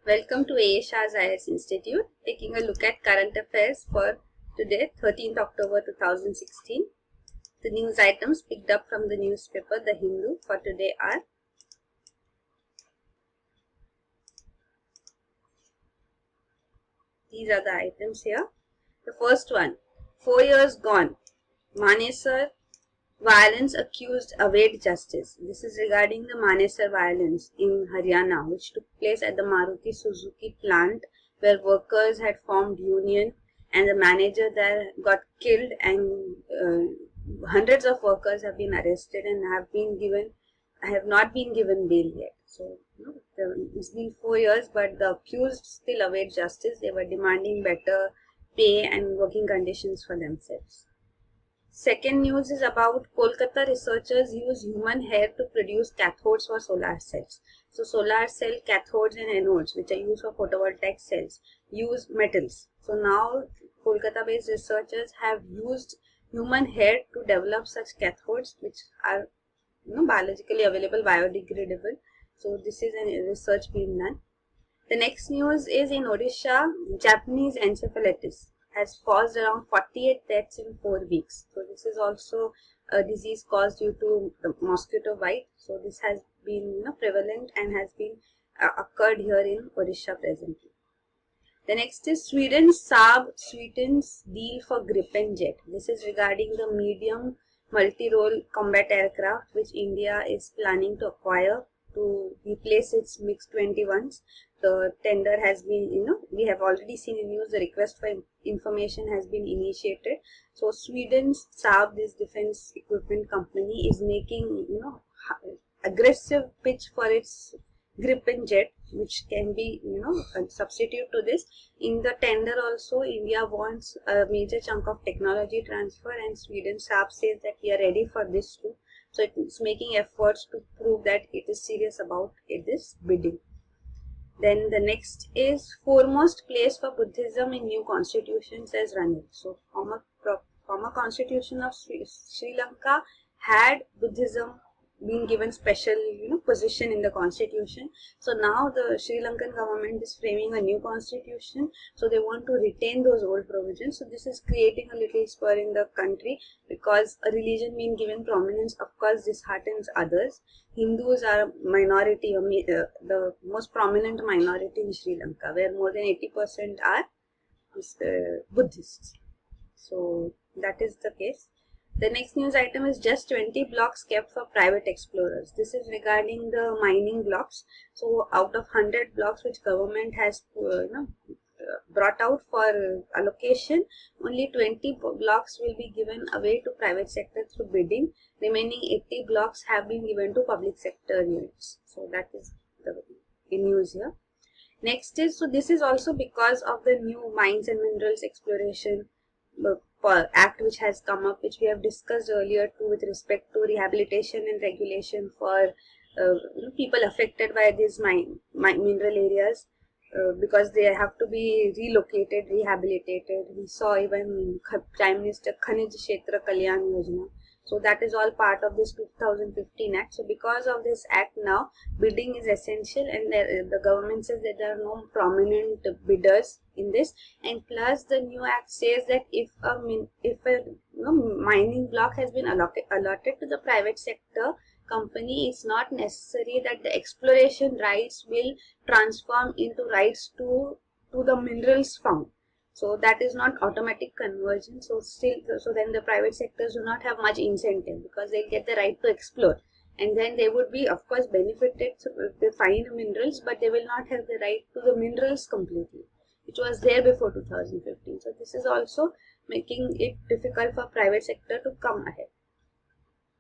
Welcome to Shah's IAS Institute, taking a look at current affairs for today, 13th October 2016. The news items picked up from the newspaper The Hindu for today are: these are the items here. The first one, 4 years gone, Manesar violence accused await justice. This is regarding the Manesar violence in Haryana, which took place at the Maruti Suzuki plant, where workers had formed union and the manager there got killed, and hundreds of workers have been arrested and have not been given bail yet. So it's been 4 years, but the accused still await justice. They were demanding better pay and working conditions for themselves. Second news is about Kolkata researchers use human hair to produce cathodes for solar cells. So solar cell cathodes and anodes, which are used for photovoltaic cells, use metals. So now Kolkata based researchers have used human hair to develop such cathodes, which are biologically available, biodegradable. So this is a research being done. The next news is in Odisha, Japanese encephalitis has caused around 48 deaths in 4 weeks. So this is also a disease caused due to the mosquito bite. So this has been prevalent and has been occurred here in Odisha presently. The next is Sweden's Saab sweetens deal for Gripen jet. This is regarding the medium multi-role combat aircraft which India is planning to acquire to replace its MiG-21s. The tender has been, we have already seen in news, the request for information has been initiated. So Sweden's Saab, this defense equipment company, is making, aggressive pitch for its Gripen jet, which can be, a substitute to this. In the tender also, India wants a major chunk of technology transfer, and Sweden Saab says that we are ready for this too. So it is making efforts to prove that it is serious about this bidding. Then the next is foremost place for Buddhism in new constitution, says Ranil. So former constitution of Sri Lanka had Buddhism being given special position in the constitution. So now the Sri Lankan government is framing a new constitution, so they want to retain those old provisions. So this is creating a little spur in the country, because a religion being given prominence, of course, disheartens others. Hindus are a minority, the most prominent minority in Sri Lanka, where more than 80% are Buddhists. So that is the case. The next news item is just 20 blocks kept for private explorers. This is regarding the mining blocks. So out of 100 blocks which government has brought out for allocation, only 20 blocks will be given away to private sector through bidding. Remaining 80 blocks have been given to public sector units. So that is the news here. Next is, so this is also because of the new mines and minerals exploration act which has come up, which we have discussed earlier too, with respect to rehabilitation and regulation for people affected by these mineral areas, because they have to be relocated, rehabilitated. We saw even Prime Minister Khanij Kshetra Kalyan Yojana. So that is all part of this 2015 Act. So because of this Act now, bidding is essential, and the government says that there are no prominent bidders in this. And plus the new Act says that if a mining block has been allotted to the private sector company, it's not necessary that the exploration rights will transform into rights to the minerals found. So that is not automatic conversion. So then the private sectors do not have much incentive, because they'll get the right to explore, and then they would be, of course, benefited if they find minerals, but they will not have the right to the minerals completely, which was there before 2015. So this is also making it difficult for private sector to come ahead.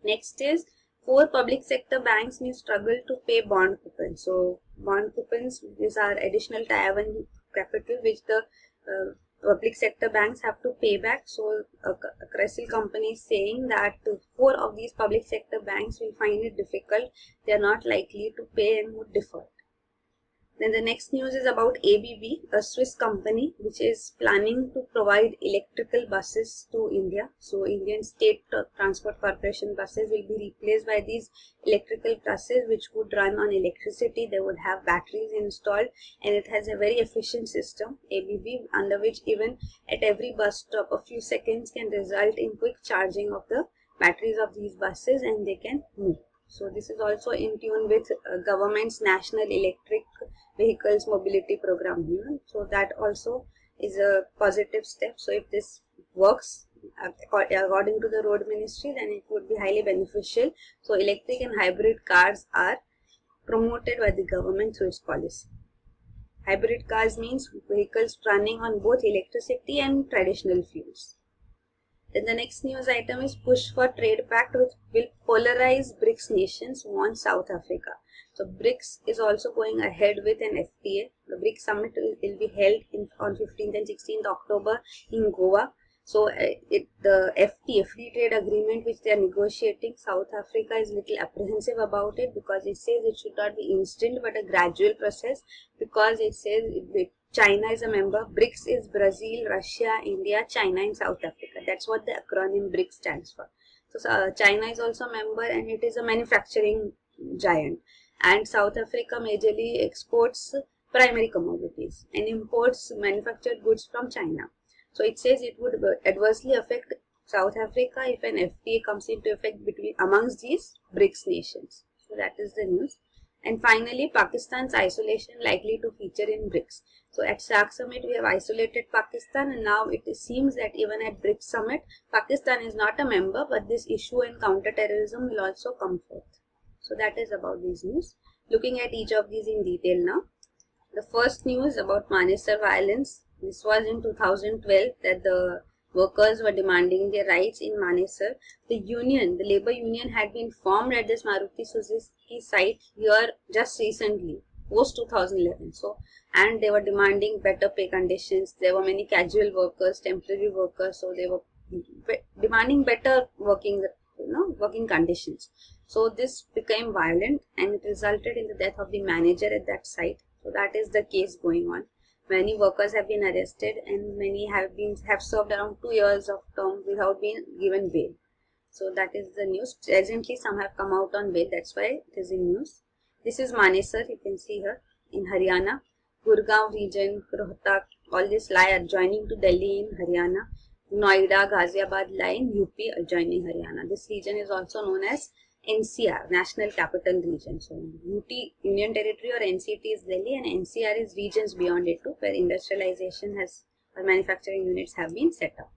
Next is 4 public sector banks may struggle to pay bond coupons. So bond coupons, these are additional Tier 1 capital which the public sector banks have to pay back. So a CRISIL company is saying that 4 of these public sector banks will find it difficult. They are not likely to pay and would defer. Then the next news is about ABB, a Swiss company which is planning to provide electrical buses to India. So Indian State Transport Corporation buses will be replaced by these electrical buses which would run on electricity. They would have batteries installed, and it has a very efficient system, ABB, under which even at every bus stop a few seconds can result in quick charging of the batteries of these buses and they can move. So this is also in tune with government's National Electric Vehicles Mobility Program here. So that also is a positive step. So if this works according to the road ministry, then it would be highly beneficial. So electric and hybrid cars are promoted by the government through its policy. Hybrid cars means vehicles running on both electricity and traditional fuels. Then the next news item is push for trade pact which will polarize BRICS nations, warns South Africa. So BRICS is also going ahead with an FTA. The BRICS summit will be held on 15th and 16th October in Goa. So the FTA, free trade agreement which they are negotiating, South Africa is little apprehensive about it because it says it should not be instant but a gradual process, because it says China is a member. BRICS is Brazil, Russia, India, China and South Africa. That's what the acronym BRICS stands for. So China is also a member and it is a manufacturing giant. And South Africa majorly exports primary commodities and imports manufactured goods from China. So it says it would adversely affect South Africa if an FTA comes into effect amongst these BRICS nations. So that is the news. And finally, Pakistan's isolation likely to feature in BRICS. So at Shah Summit, we have isolated Pakistan, and now it seems that even at BRICS Summit, Pakistan is not a member, but this issue in counter-terrorism will also come forth. So that is about these news. Looking at each of these in detail now. The first news about Manesar violence. This was in 2012 that the workers were demanding their rights in Manesar. The labor union had been formed at this Maruti Suzuki site here just recently, post 2011. So, and they were demanding better pay conditions. There were many casual workers, temporary workers. So they were demanding better working conditions. So this became violent and it resulted in the death of the manager at that site. So that is the case going on. Many workers have been arrested and many have served around 2 years of term without being given bail. So that is the news. Presently some have come out on bail, that's why it is in news. This is Manesar, you can see here in Haryana. Gurgaon region, Rohtak, all this lie adjoining to Delhi in Haryana. Noida, Ghaziabad lie in UP adjoining Haryana. This region is also known as NCR, National Capital Region. So UT, Union Territory, or NCT is Delhi, and NCR is regions beyond it too, where industrialization or manufacturing units have been set up.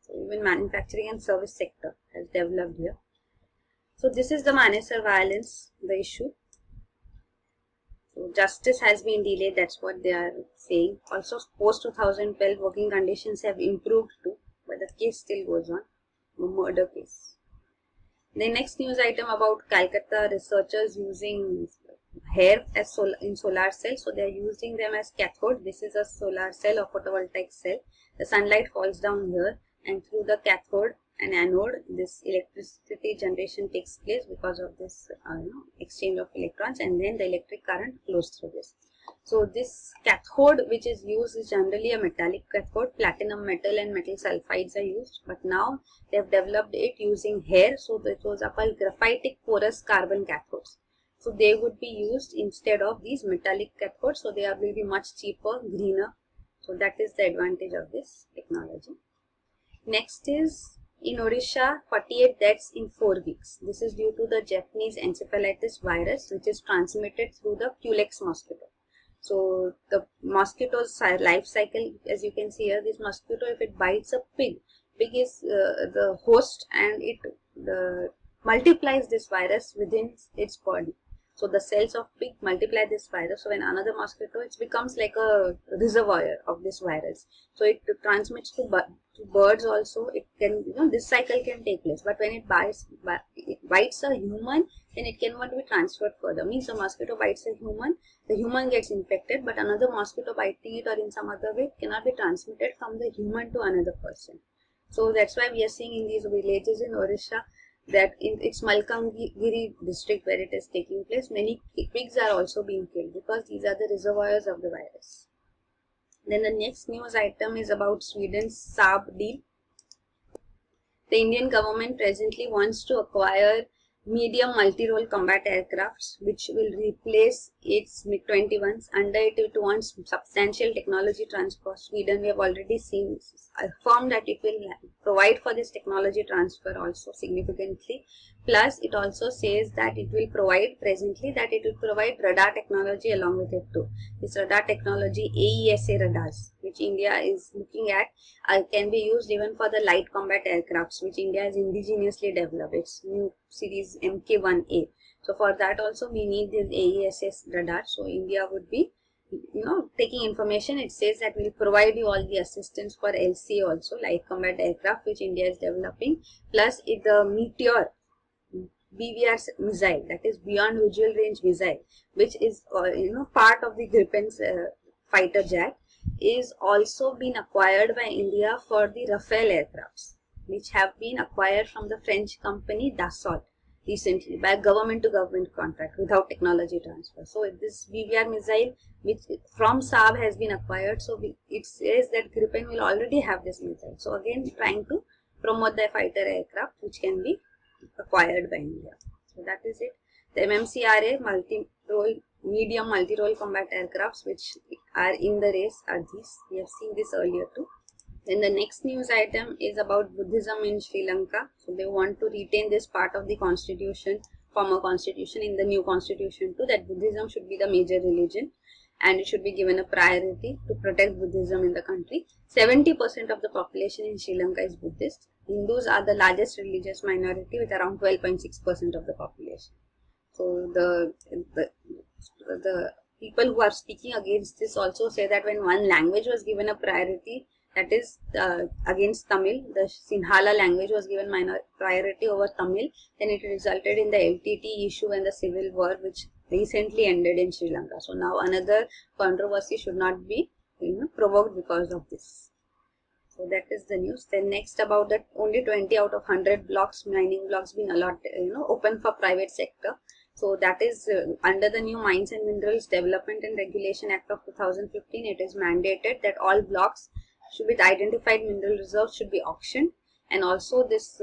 So even manufacturing and service sector has developed here. So this is the Manesar violence, the issue. So justice has been delayed, that's what they are saying. Also post 2012 working conditions have improved too, but the case still goes on, a murder case. The next news item about Calcutta researchers using hair as in solar cells. So they are using them as cathode. This is a solar cell or photovoltaic cell. The sunlight falls down here, and through the cathode and anode, this electricity generation takes place because of this exchange of electrons, and then the electric current flows through this. So this cathode which is used is generally a metallic cathode. Platinum metal and metal sulfides are used, but now they have developed it using hair. So those are called graphitic porous carbon cathodes. So they would be used instead of these metallic cathodes. So they will be much cheaper, greener. So that is the advantage of this technology. Next is in Odisha, 48 deaths in 4 weeks. This is due to the Japanese encephalitis virus, which is transmitted through the Culex mosquito. So the mosquito's life cycle, as you can see here, this mosquito, if it bites a pig, pig is the host, and it multiplies this virus within its body. So the cells of pig multiply this virus. So when another mosquito, it becomes like a reservoir of this virus. So it transmits to birds also. It can, this cycle can take place. But when it bites a human, then it cannot be transferred further. Means a mosquito bites a human, the human gets infected, but another mosquito biting it or in some other way, it cannot be transmitted from the human to another person. So that's why we are seeing in these villages in Odisha, that in its Malkangiri district where it is taking place, many pigs are also being killed because these are the reservoirs of the virus. Then the next news item is about Sweden's Saab deal. The Indian government presently wants to acquire medium multi-role combat aircrafts which will replace its MiG-21s. Under it, it wants substantial technology transfer. Sweden, we have already seen, affirmed that it will provide for this technology transfer also significantly. Plus, it also says that it will provide radar technology along with it too. This radar technology, AESA radars, which India is looking at, can be used even for the light combat aircrafts, which India has indigenously developed. Its new series Mk1A. So for that also we need this AESA radar. So India would be, taking information. It says that we'll provide you all the assistance for LCA also, light combat aircraft, which India is developing. Plus the Meteor BVR missile, that is beyond visual range missile, which is part of the Gripen's fighter jet, is also been acquired by India for the Rafale aircrafts, which have been acquired from the French company Dassault recently by government to government contract without technology transfer. So this BVR missile, which from Saab has been acquired, so it says that Gripen will already have this missile. So again, trying to promote the fighter aircraft which can be acquired by India. So that is it. The MMCRA medium multi-role combat aircrafts which are in the race are these. We have seen this earlier too. Then the next news item is about Buddhism in Sri Lanka. So they want to retain this part of the constitution, former constitution, in the new constitution too, that Buddhism should be the major religion and it should be given a priority to protect Buddhism in the country. 70% of the population in Sri Lanka is Buddhist. Hindus are the largest religious minority with around 12.6% of the population. So the people who are speaking against this also say that when one language was given a priority, that is against Tamil, the Sinhala language was given priority over Tamil, then it resulted in the LTT issue and the civil war which recently ended in Sri Lanka. So now another controversy should not be provoked because of this. So that is the news. Then next about that only 20 out of 100 blocks, mining blocks been allotted, open for private sector. So that is under the new Mines and Minerals Development and Regulation Act of 2015, it is mandated that all blocks with identified mineral reserves should be auctioned, and also this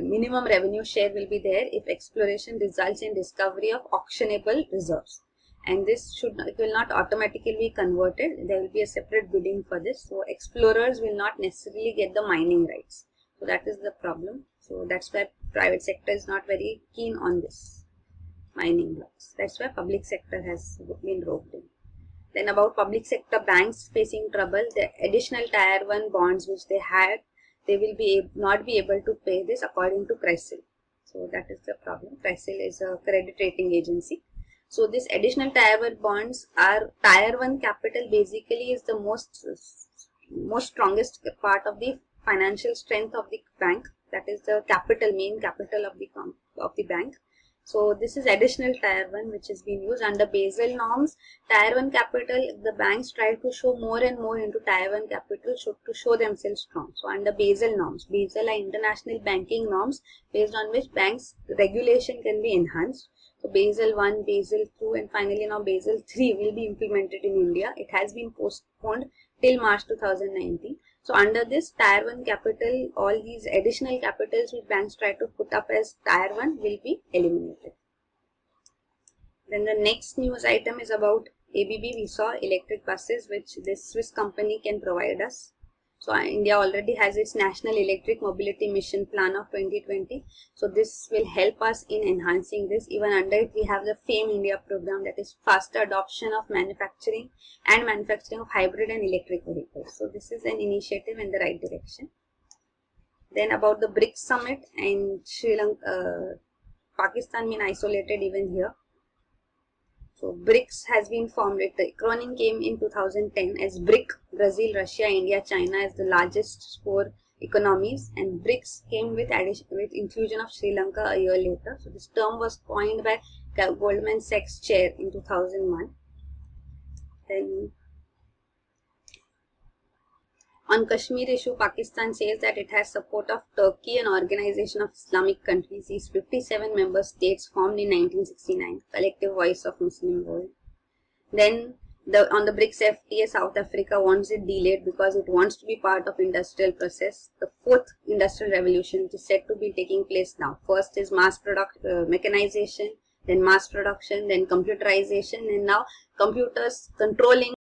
minimum revenue share will be there if exploration results in discovery of auctionable reserves. And this will not automatically be converted. There will be a separate bidding for this. So explorers will not necessarily get the mining rights. So that is the problem. So that's why private sector is not very keen on this mining blocks. That's why public sector has been roped in. Then about public sector banks facing trouble, the additional tier 1 bonds which they had, they will not be able to pay this according to CRISIL. So that is the problem. CRISIL is a credit rating agency. So this additional tier 1 bonds are tier 1 capital basically is the most strongest part of the financial strength of the bank. That is the main capital of the bank. So this is additional tier 1 which is being used under Basel norms. Tier 1 capital, the banks try to show more and more into tier 1 capital to show themselves strong. So under Basel norms, Basel are international banking norms based on which banks regulation can be enhanced. So Basel 1, Basel 2 and finally now Basel 3 will be implemented in India. It has been postponed till March 2019. So under this tier 1 capital, all these additional capitals which banks try to put up as tier 1 will be eliminated. Then the next news item is about ABB. We saw electric buses which this Swiss company can provide us. So India already has its National Electric Mobility Mission Plan of 2020. So this will help us in enhancing this. Even under it, we have the FAME India program, that is faster adoption of manufacturing of hybrid and electric vehicles. So this is an initiative in the right direction. Then about the BRICS summit and Sri Lanka, Pakistan been isolated even here. So BRICS has been formed. The acronym came in 2010 as BRIC, Brazil, Russia, India, China as the largest 4 economies, and BRICS came with inclusion of Sri Lanka a year later. So this term was coined by Goldman Sachs chair in 2001. Then On Kashmir issue, Pakistan says that it has support of Turkey, an organization of Islamic countries. These 57 member states formed in 1969, collective voice of Muslim world. Then on the BRICS FTA, South Africa wants it delayed because it wants to be part of industrial process. The fourth industrial revolution, which is said to be taking place now. First is mechanization, then mass production, then computerization, and now computers controlling